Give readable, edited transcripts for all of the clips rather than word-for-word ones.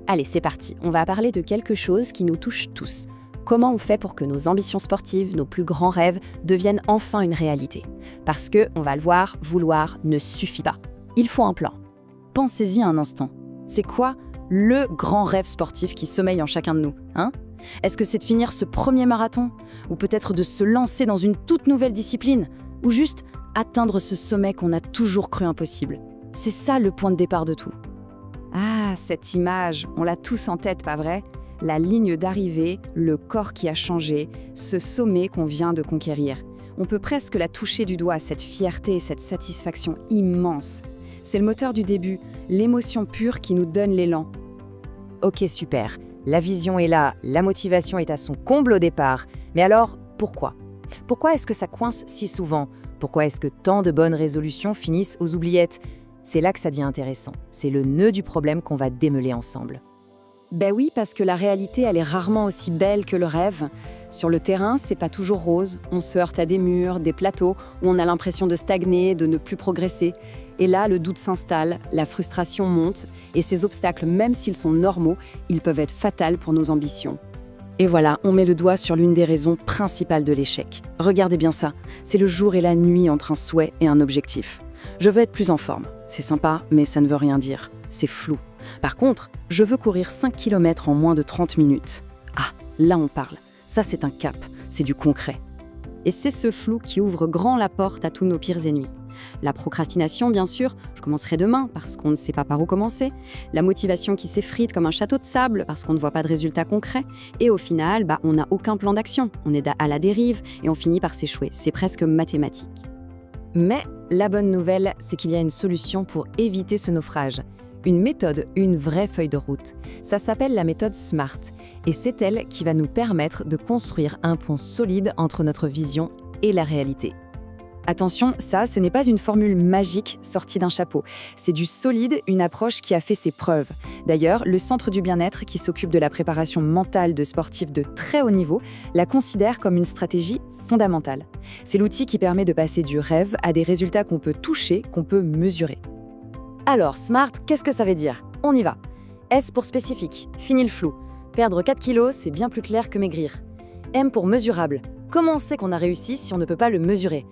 Allez, c'est parti. On va parler de quelque chose qui nous touche tous. Comment on fait pour que nos ambitions sportives, nos plus grands rêves, deviennent enfin une réalité? Parce que, on va le voir, vouloir ne suffit pas. Il faut un plan. Pensez-y un instant. C'est quoi le grand rêve sportif qui sommeille en chacun de nous, hein? Est-ce que c'est de finir ce premier marathon? Ou peut-être de se lancer dans une toute nouvelle discipline? Ou juste atteindre ce sommet qu'on a toujours cru impossible? C'est ça le point de départ de tout. Ah, cette image, on l'a tous en tête, pas vrai? La ligne d'arrivée, le corps qui a changé, ce sommet qu'on vient de conquérir. On peut presque la toucher du doigt, cette fierté et cette satisfaction immense. C'est le moteur du début, l'émotion pure qui nous donne l'élan. Ok, super. La vision est là, la motivation est à son comble au départ. Mais alors, pourquoi? Pourquoi est-ce que ça coince si souvent? Pourquoi est-ce que tant de bonnes résolutions finissent aux oubliettes? C'est là que ça devient intéressant. C'est le nœud du problème qu'on va démêler ensemble. Ben oui, parce que la réalité, elle est rarement aussi belle que le rêve. Sur le terrain, c'est pas toujours rose. On se heurte à des murs, des plateaux, où on a l'impression de stagner, de ne plus progresser. Et là, le doute s'installe, la frustration monte, et ces obstacles, même s'ils sont normaux, ils peuvent être fatals pour nos ambitions. Et voilà, on met le doigt sur l'une des raisons principales de l'échec. Regardez bien ça, c'est le jour et la nuit entre un souhait et un objectif. Je veux être plus en forme. C'est sympa, mais ça ne veut rien dire. C'est flou. Par contre, je veux courir 5 km en moins de 30 minutes. Ah, là on parle. Ça c'est un cap, c'est du concret. Et c'est ce flou qui ouvre grand la porte à tous nos pires ennemis. La procrastination, bien sûr, je commencerai demain parce qu'on ne sait pas par où commencer. La motivation qui s'effrite comme un château de sable parce qu'on ne voit pas de résultats concrets. Et au final, on n'a aucun plan d'action. On est à la dérive et on finit par s'échouer. C'est presque mathématique. Mais la bonne nouvelle, c'est qu'il y a une solution pour éviter ce naufrage. Une méthode, une vraie feuille de route. Ça s'appelle la méthode SMART. Et c'est elle qui va nous permettre de construire un pont solide entre notre vision et la réalité. Attention, ça, ce n'est pas une formule magique sortie d'un chapeau. C'est du solide, une approche qui a fait ses preuves. D'ailleurs, le Centre du bien-être, qui s'occupe de la préparation mentale de sportifs de très haut niveau, la considère comme une stratégie fondamentale. C'est l'outil qui permet de passer du rêve à des résultats qu'on peut toucher, qu'on peut mesurer. Alors, SMART, qu'est-ce que ça veut dire? On y va. S pour spécifique, fini le flou. Perdre 4 kilos, c'est bien plus clair que maigrir. M pour mesurable. Comment on sait qu'on a réussi si on ne peut pas le mesurer?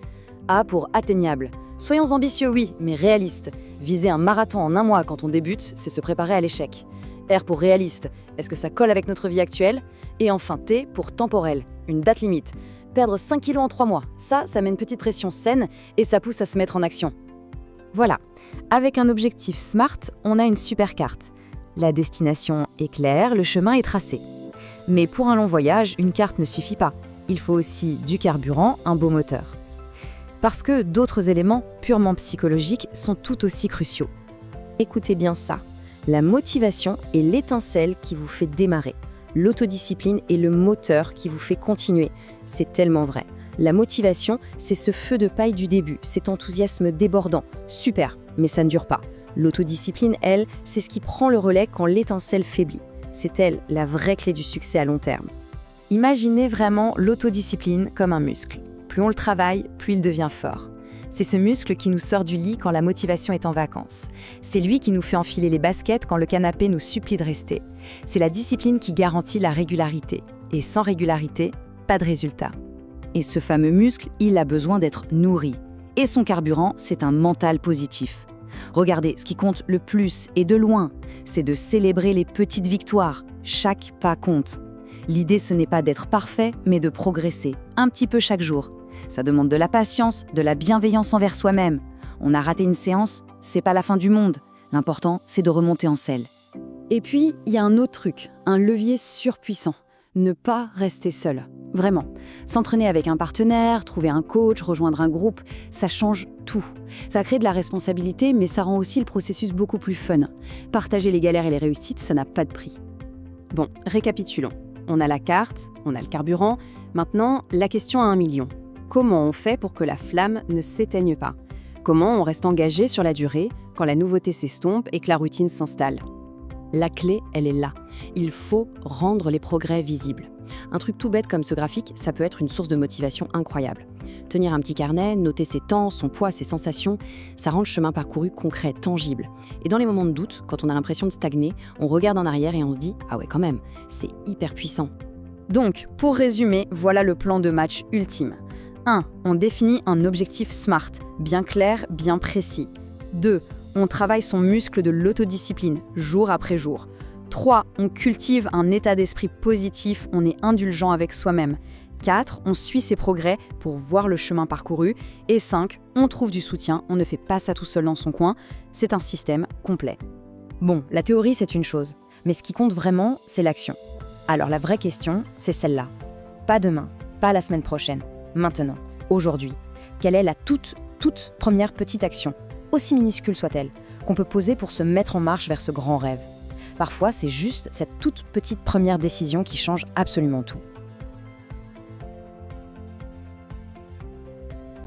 A pour atteignable. Soyons ambitieux, oui, mais réalistes. Viser un marathon en 1 mois quand on débute, c'est se préparer à l'échec. R pour réaliste. Est-ce que ça colle avec notre vie actuelle? Et enfin T pour temporel. Une date limite. Perdre 5 kilos en 3 mois. Ça met une petite pression saine et ça pousse à se mettre en action. Voilà. Avec un objectif SMART, on a une super carte. La destination est claire, le chemin est tracé. Mais pour un long voyage, une carte ne suffit pas. Il faut aussi du carburant, un beau moteur. Parce que d'autres éléments purement psychologiques sont tout aussi cruciaux. Écoutez bien ça. La motivation est l'étincelle qui vous fait démarrer. L'autodiscipline est le moteur qui vous fait continuer. C'est tellement vrai. La motivation, c'est ce feu de paille du début, cet enthousiasme débordant. Super, mais ça ne dure pas. L'autodiscipline, elle, c'est ce qui prend le relais quand l'étincelle faiblit. C'est elle, la vraie clé du succès à long terme. Imaginez vraiment l'autodiscipline comme un muscle. Plus on le travaille, plus il devient fort. C'est ce muscle qui nous sort du lit quand la motivation est en vacances. C'est lui qui nous fait enfiler les baskets quand le canapé nous supplie de rester. C'est la discipline qui garantit la régularité. Et sans régularité, pas de résultat. Et ce fameux muscle, il a besoin d'être nourri. Et son carburant, c'est un mental positif. Regardez, ce qui compte le plus et de loin, c'est de célébrer les petites victoires. Chaque pas compte. L'idée, ce n'est pas d'être parfait, mais de progresser, un petit peu chaque jour. Ça demande de la patience, de la bienveillance envers soi-même. On a raté une séance, c'est pas la fin du monde. L'important, c'est de remonter en selle. Et puis, il y a un autre truc, un levier surpuissant. Ne pas rester seul. Vraiment. S'entraîner avec un partenaire, trouver un coach, rejoindre un groupe, ça change tout. Ça crée de la responsabilité, mais ça rend aussi le processus beaucoup plus fun. Partager les galères et les réussites, ça n'a pas de prix. Bon, récapitulons. On a la carte, on a le carburant. Maintenant, la question à 1 million. Comment on fait pour que la flamme ne s'éteigne pas? Comment on reste engagé sur la durée quand la nouveauté s'estompe et que la routine s'installe? La clé, elle est là. Il faut rendre les progrès visibles. Un truc tout bête comme ce graphique, ça peut être une source de motivation incroyable. Tenir un petit carnet, noter ses temps, son poids, ses sensations, ça rend le chemin parcouru concret, tangible. Et dans les moments de doute, quand on a l'impression de stagner, on regarde en arrière et on se dit « Ah ouais, quand même, c'est hyper puissant ». Donc, pour résumer, voilà le plan de match ultime. 1. On définit un objectif SMART, bien clair, bien précis. 2. On travaille son muscle de l'autodiscipline, jour après jour. 3. On cultive un état d'esprit positif, on est indulgent avec soi-même. 4. On suit ses progrès pour voir le chemin parcouru. Et 5. On trouve du soutien, on ne fait pas ça tout seul dans son coin. C'est un système complet. Bon, la théorie, c'est une chose, mais ce qui compte vraiment, c'est l'action. Alors la vraie question, c'est celle-là. Pas demain, pas la semaine prochaine, maintenant, aujourd'hui. Quelle est la toute première petite action, aussi minuscule soit-elle, qu'on peut poser pour se mettre en marche vers ce grand rêve? Parfois, c'est juste cette toute petite première décision qui change absolument tout.